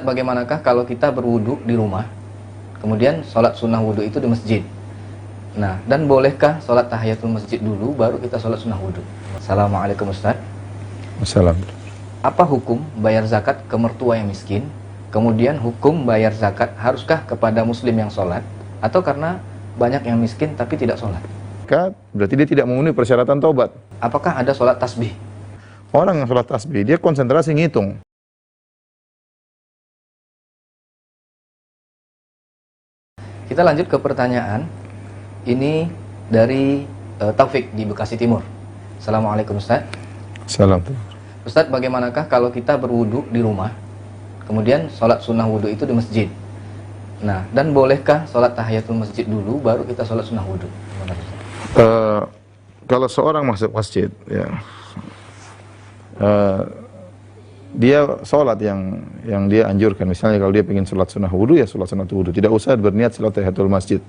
Bagaimanakah kalau kita berwudu di rumah, kemudian sholat sunnah wudu itu di masjid? Nah, dan bolehkah sholat tahiyatul masjid dulu, baru kita sholat sunnah wudu? Assalamualaikum Ustaz. Assalamualaikum. Apa hukum bayar zakat ke mertua yang miskin? Kemudian hukum bayar zakat haruskah kepada muslim yang sholat, atau karena banyak yang miskin tapi tidak sholat? Berarti dia tidak memenuhi persyaratan taubat. Apakah ada sholat tasbih? Orang yang sholat tasbih, dia konsentrasi ngitung. Kita lanjut ke pertanyaan. Ini dari Taufik di Bekasi Timur. Assalamualaikum Ustaz. Assalamualaikum. Ustaz, bagaimanakah kalau kita berwudu di rumah, kemudian sholat sunnah wudu itu di masjid? Nah, dan bolehkah sholat tahiyatul masjid dulu, baru kita sholat sunnah wudu? Kalau seorang masuk masjid, ya, dia sholat yang dia anjurkan. Misalnya kalau dia ingin sholat sunnah wudu, ya sholat sunnah wudu. Tidak usah berniat sholat tahiyatul masjid.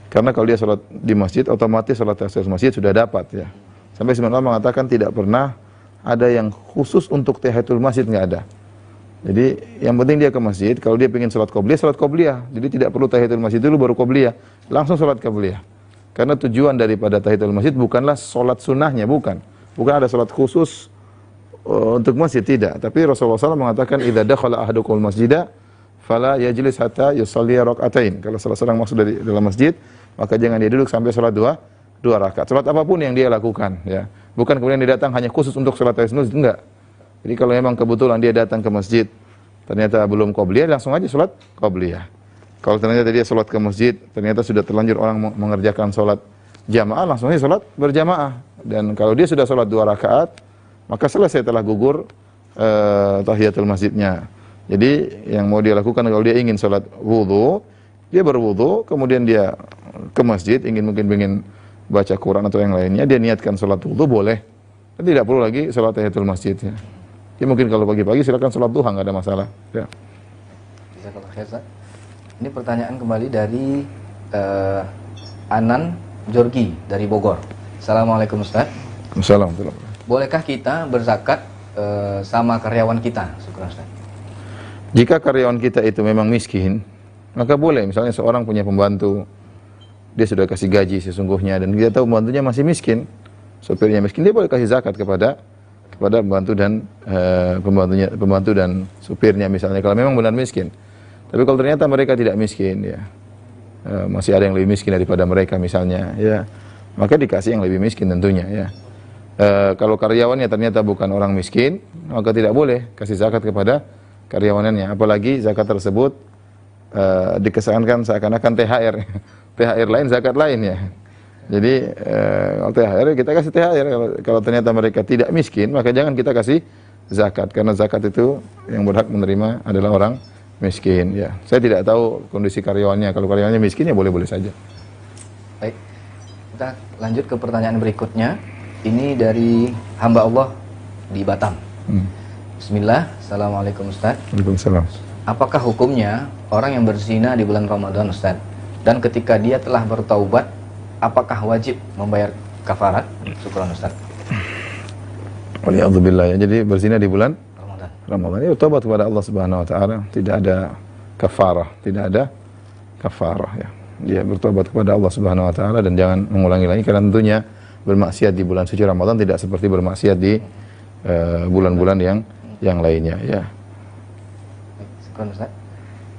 Karena kalau dia sholat di masjid, otomatis sholat tahiyatul masjid sudah dapat, ya. Sampai sebenarnya mengatakan tidak pernah ada yang khusus untuk tahiyatul masjid, nggak ada. Jadi yang penting dia ke masjid, kalau dia ingin sholat qobliyah. Jadi tidak perlu tahiyatul masjid dulu baru qobliyah, langsung sholat qobliyah. Karena tujuan daripada tahiyatul masjid bukanlah sholat sunnahnya, bukan ada sholat khusus untuk masjid, tidak. Tapi Rasulullah SAW mengatakan, idza dakhala ahadukumul masjida fala yajlis hatta yusalli rak'atain. Kalau salah seorang masuk dari dalam masjid, maka jangan dia duduk sampai sholat dua rakaat. Sholat apapun yang dia lakukan, ya. Bukan kemudian dia datang hanya khusus untuk sholat tahiyatul masjid, enggak. Jadi kalau memang kebetulan dia datang ke masjid, ternyata belum qobliyah, langsung aja sholat qobliyah. Kalau ternyata dia sholat ke masjid, ternyata sudah terlanjur orang mengerjakan sholat jamaah, langsung aja sholat berjamaah. Dan kalau dia sudah sholat 2 rakaat, maka selesai telah gugur tahiyatul masjidnya. Jadi yang mau dia lakukan kalau dia ingin sholat wudu, dia berwudu, kemudian dia ke masjid, ingin baca Quran atau yang lainnya, dia niatkan sholat wudu, boleh. Dan tidak perlu lagi sholat tahiyatul masjid, ya. Ya mungkin kalau pagi-pagi silakan sholat duha, nggak ada masalah, ya. Bisa kalau khair. Ini pertanyaan kembali dari Anan Jorgi dari Bogor. Assalamualaikum Ustaz. Assalamualaikum. Bolehkah kita berzakat sama karyawan kita? Syukur Ustaz. Jika karyawan kita itu memang miskin, maka boleh. Misalnya seorang punya pembantu, dia sudah kasih gaji sesungguhnya, dan kita tahu pembantunya masih miskin, sopirnya miskin, dia boleh kasih zakat kepada pembantu dan pembantu dan supirnya misalnya, kalau memang benar miskin. Tapi kalau ternyata mereka tidak miskin, ya, masih ada yang lebih miskin daripada mereka misalnya, ya, maka dikasih yang lebih miskin tentunya, ya. Kalau karyawannya ternyata bukan orang miskin, maka tidak boleh kasih zakat kepada karyawannya. Apalagi zakat tersebut dikesankan seakan-akan THR, THR lain, zakat lain, ya. Jadi kalau THR kita kasih THR. Kalau ternyata mereka tidak miskin, maka jangan kita kasih zakat, karena zakat itu yang berhak menerima adalah orang miskin, ya. Saya tidak tahu kondisi karyawannya. Kalau karyawannya miskin, ya boleh-boleh saja. Baik, kita lanjut ke pertanyaan berikutnya. Ini dari hamba Allah di Batam. Bismillah. Assalamualaikum Ustaz. Waalaikumsalam. Apakah hukumnya orang yang berzina di bulan Ramadan Ustaz? Dan ketika dia telah bertaubat, apakah wajib membayar kafarat? Syukran Ustaz. Waliyadzubillah, ya. Jadi berzina di bulan Ramadan. Itu taubat kepada Allah Subhanahu wa taala, tidak ada kafarah, ya. Dia bertobat kepada Allah Subhanahu wa taala dan jangan mengulangi lagi, karena tentunya bermaksiat di bulan suci Ramadan tidak seperti bermaksiat di bulan-bulan yang lainnya, ya. Syukran Ustaz.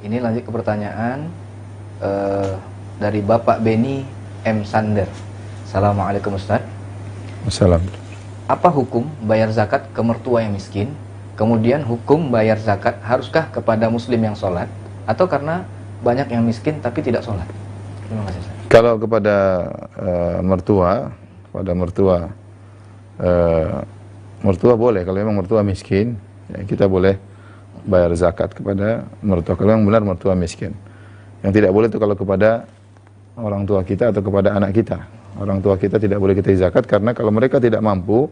Ini lanjut ke pertanyaan dari Bapak Beni M. Sander. Assalamualaikum Ustaz. Assalamualaikum. Apa hukum bayar zakat ke mertua yang miskin? Kemudian hukum bayar zakat haruskah kepada muslim yang sholat, atau karena banyak yang miskin tapi tidak sholat? Terima kasih Ustaz. Kalau kepada mertua boleh. Kalau memang mertua miskin, ya, kita boleh bayar zakat kepada mertua, kalau memang benar mertua miskin. Yang tidak boleh itu kalau kepada orang tua kita atau kepada anak kita. Orang tua kita tidak boleh kita zakat, karena kalau mereka tidak mampu,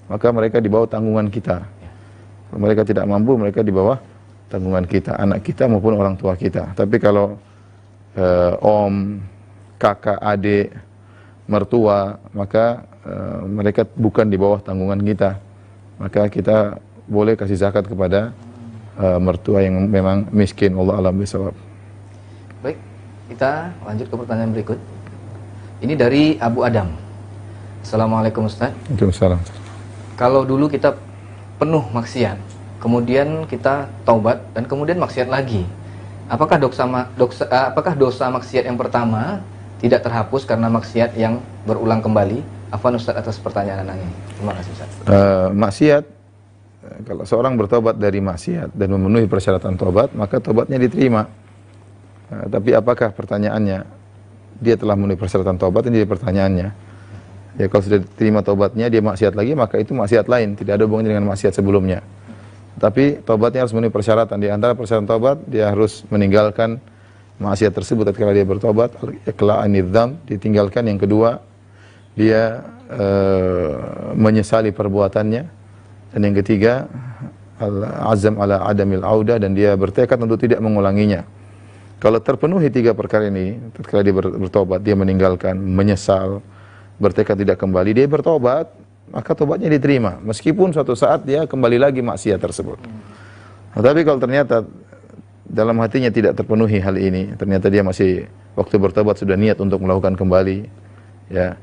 maka mereka di bawah tanggungan kita. Kalau mereka tidak mampu, mereka di bawah tanggungan kita, anak kita maupun orang tua kita. Tapi kalau om, kakak, adik, mertua, maka mereka bukan di bawah tanggungan kita. Maka kita boleh kasih zakat kepada mertua yang memang miskin. Allah alam bisawab. Baik, kita lanjut ke pertanyaan berikut. Ini dari Abu Adam. Assalamualaikum Ustaz. Waalaikumsalam. Kalau dulu kita penuh maksiat, kemudian kita taubat dan kemudian maksiat lagi, apakah dosa maksiat yang pertama tidak terhapus karena maksiat yang berulang kembali? Afwan Ustaz atas pertanyaan ini. Terima kasih Ustaz. Maksiat, kalau seorang bertobat dari maksiat dan memenuhi persyaratan tobat, maka tobatnya diterima. Tapi apakah pertanyaannya dia telah memenuhi persyaratan tobat? Ini pertanyaannya. Ya, kalau sudah diterima tobatnya, dia maksiat lagi, maka itu maksiat lain, tidak ada hubungannya dengan maksiat sebelumnya. Tapi tobatnya harus memenuhi persyaratan. Di antara persyaratan tobat, dia harus meninggalkan maksiat tersebut ketika dia bertobat. Iqla'an nidzam, ditinggalkan. Yang kedua, dia menyesali perbuatannya. Dan yang ketiga, al-azam ala adamil audah, dan dia bertekad untuk tidak mengulanginya. Kalau terpenuhi tiga perkara ini, ketika dia bertobat, dia meninggalkan, menyesal, bertekad tidak kembali, dia bertobat, maka tobatnya diterima. Meskipun suatu saat dia kembali lagi maksiat tersebut. Nah, tapi kalau ternyata dalam hatinya tidak terpenuhi hal ini, ternyata dia masih waktu bertobat sudah niat untuk melakukan kembali, ya,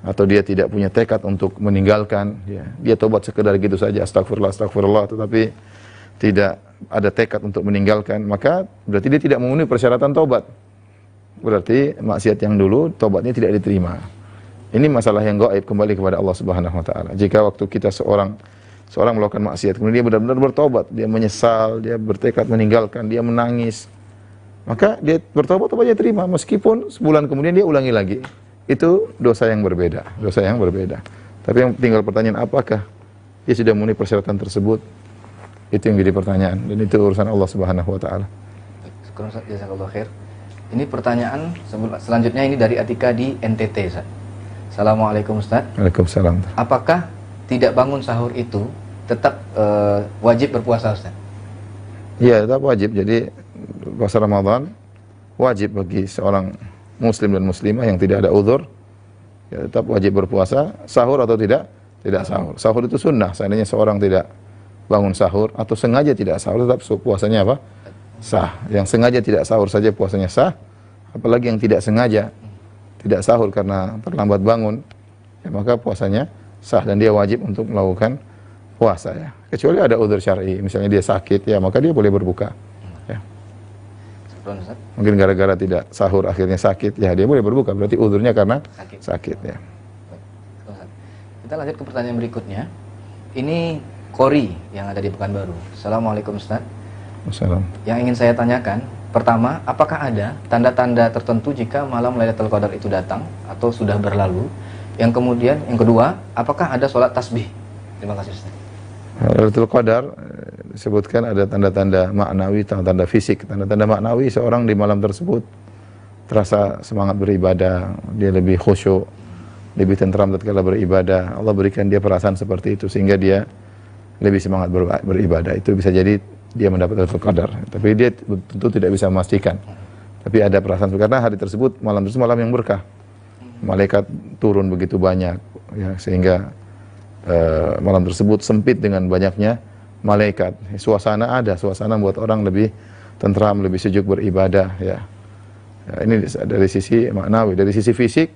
atau dia tidak punya tekad untuk meninggalkan, ya, dia tobat sekedar gitu saja, astagfirullah, astagfirullah, tetapi tidak ada tekad untuk meninggalkan, maka berarti dia tidak memenuhi persyaratan tobat. Berarti maksiat yang dulu tobatnya tidak diterima. Ini masalah yang gaib, kembali kepada Allah Subhanahu wa taala. Jika waktu kita seorang melakukan maksiat, kemudian dia benar-benar bertobat, dia menyesal, dia bertekad meninggalkan, dia menangis, maka dia bertobat, tobatnya terima, meskipun sebulan kemudian dia ulangi lagi. Itu dosa yang berbeda, dosa yang berbeda. Tapi yang tinggal pertanyaan, apakah dia sudah memenuhi persyaratan tersebut? Itu yang jadi pertanyaan, dan itu urusan Allah Subhanahu wa taala. Syukur Ustaz, jazakallahu khair. Ini pertanyaan selanjutnya, ini dari Atika di NTT Ustaz. Assalamualaikum Ustaz. Waalaikumsalam. Apakah tidak bangun sahur itu tetap wajib berpuasa Ustaz? Iya, tetap wajib. Jadi puasa Ramadan wajib bagi seorang muslim dan muslimah yang tidak ada uzur, ya, tetap wajib berpuasa. Sahur atau tidak? Tidak sahur. Sahur itu sunnah. Seandainya seorang tidak bangun sahur atau sengaja tidak sahur, tetap puasanya apa? Sah. Yang sengaja tidak sahur saja puasanya sah, apalagi yang tidak sengaja tidak sahur karena terlambat bangun, ya, maka puasanya sah dan dia wajib untuk melakukan puasa, ya. Kecuali ada udzur syar'i, misalnya dia sakit, ya, maka dia boleh berbuka, ya. Mungkin gara-gara tidak sahur akhirnya sakit, ya, dia boleh berbuka, berarti udzurnya karena sakit, ya. Kita lanjut ke pertanyaan berikutnya. Ini Kori yang ada di Pekanbaru. Assalamualaikum Ustaz. Assalamualaikum. Yang ingin saya tanyakan, pertama, apakah ada tanda-tanda tertentu jika malam Lailatul Qadar itu datang atau sudah berlalu? Yang kemudian, yang kedua, apakah ada sholat tasbih? Terima kasih Ustaz. Lailatul Qadar disebutkan ada tanda-tanda maknawi, tanda-tanda fisik. Tanda-tanda maknawi, seorang di malam tersebut terasa semangat beribadah, dia lebih khusyuk, lebih tentram tatkala beribadah. Allah berikan dia perasaan seperti itu sehingga dia lebih semangat beribadah. Itu bisa jadi dia mendapat Lailatul Qadar, tapi dia tentu tidak bisa memastikan. Tapi ada perasaan, karena hari tersebut, malam tersebut malam yang berkah. Malaikat turun begitu banyak, ya, sehingga malam tersebut sempit dengan banyaknya malaikat. Suasana buat orang lebih tentram, lebih sejuk beribadah, ya. Ya, ini dari sisi maknawi. Dari sisi fisik,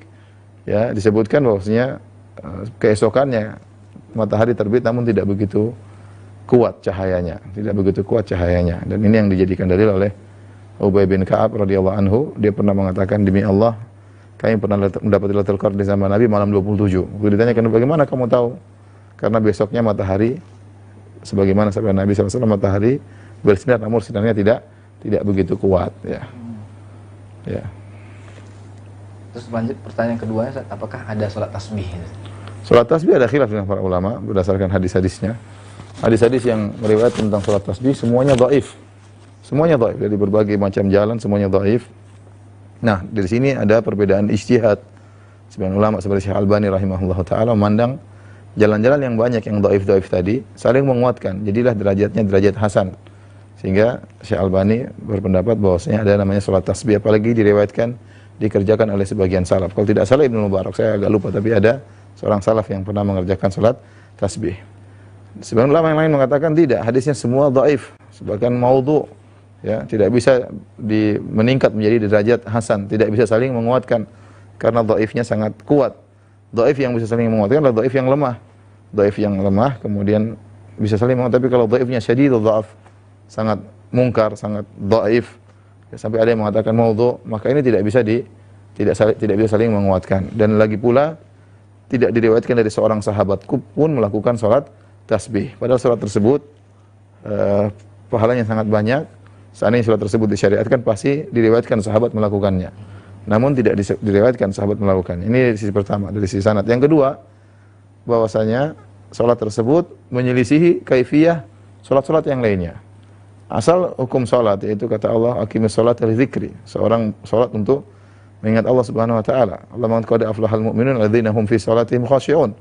ya, disebutkan bahwasanya keesokannya matahari terbit namun tidak begitu kuat cahayanya, dan ini yang dijadikan dalil oleh Ubay bin Ka'ab radhiyallahu anhu. Dia pernah mengatakan, demi Allah, kami pernah mendapat Lailatul Qadar di zaman Nabi malam 27. Kemudian ditanyakan, bagaimana kamu tahu? Karena besoknya matahari, sebagaimana sabda Nabi SAW, matahari bersinar namun sinarnya tidak begitu kuat, ya. Ya. Terus lanjut pertanyaan kedua, apakah ada sholat tasbih? Sholat tasbih ada khilaf dengan para ulama berdasarkan hadis-hadisnya. Hadis-hadis yang meriwayatkan tentang sholat tasbih semuanya dhaif. Semuanya dhaif, dari berbagai macam jalan semuanya dhaif. Nah, dari sini ada perbedaan ijtihad. Sebagian ulama seperti Syekh Albani rahimahullah taala memandang jalan-jalan yang banyak yang dhaif-dhaif tadi saling menguatkan. Jadilah derajatnya derajat hasan. Sehingga Syekh Albani berpendapat bahwasanya ada namanya sholat tasbih, apalagi diriwayatkan dikerjakan oleh sebagian salaf. Kalau tidak salah Ibnu Mubarak, saya agak lupa, tapi ada seorang salaf yang pernah mengerjakan sholat tasbih. Sebagian ulama yang lain mengatakan tidak, hadisnya semua dhaif, bahkan maudhu, ya, tidak bisa meningkat menjadi derajat hasan, tidak bisa saling menguatkan karena dhaifnya sangat kuat. Dhaif yang bisa saling menguatkan adalah dhaif yang lemah. Dhaif yang lemah kemudian bisa saling menguatkan, tapi kalau dhaifnya syadidul dhaaf, sangat mungkar, sangat dhaif, ya, sampai ada yang mengatakan maudhu, maka ini tidak bisa saling menguatkan. Dan lagi pula tidak diriwayatkan dari seorang sahabat pun melakukan salat tasbih. Padahal salat tersebut pahalanya sangat banyak. Seandainya salat tersebut disyariatkan, pasti diriwayatkan sahabat melakukannya. Namun tidak diriwayatkan sahabat melakukannya. Ini dari sisi pertama, dari sisi sanad. Yang kedua, bahwasanya salat tersebut menyelisihi kaifiyah salat-salat yang lainnya. Asal hukum salat, yaitu kata Allah, aqimis salata li dzikri. Seorang salat untuk mengingat Allah Subhanahu wa taala. Allah mengatakan qad aflahal mu'minun alladzina hum fi salatihim khashi'un.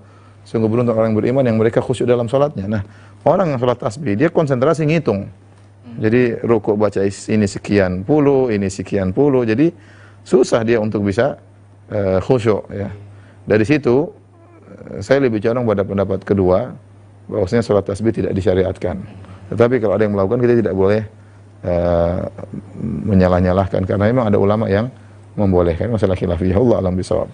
Sungguh beruntung orang yang beriman yang mereka khusyuk dalam salatnya. Nah, orang yang salat tasbih, dia konsentrasi ngitung. Jadi rukuk baca ini sekian puluh, ini sekian puluh. Jadi susah dia untuk bisa khusyuk, ya. Dari situ saya lebih condong pada pendapat kedua, bahwasanya salat tasbih tidak disyariatkan. Tetapi kalau ada yang melakukan, kita tidak boleh menyalah-nyalahkan, karena memang ada ulama yang membolehkan. Masalah khilafiyah, Allah alam bisawab.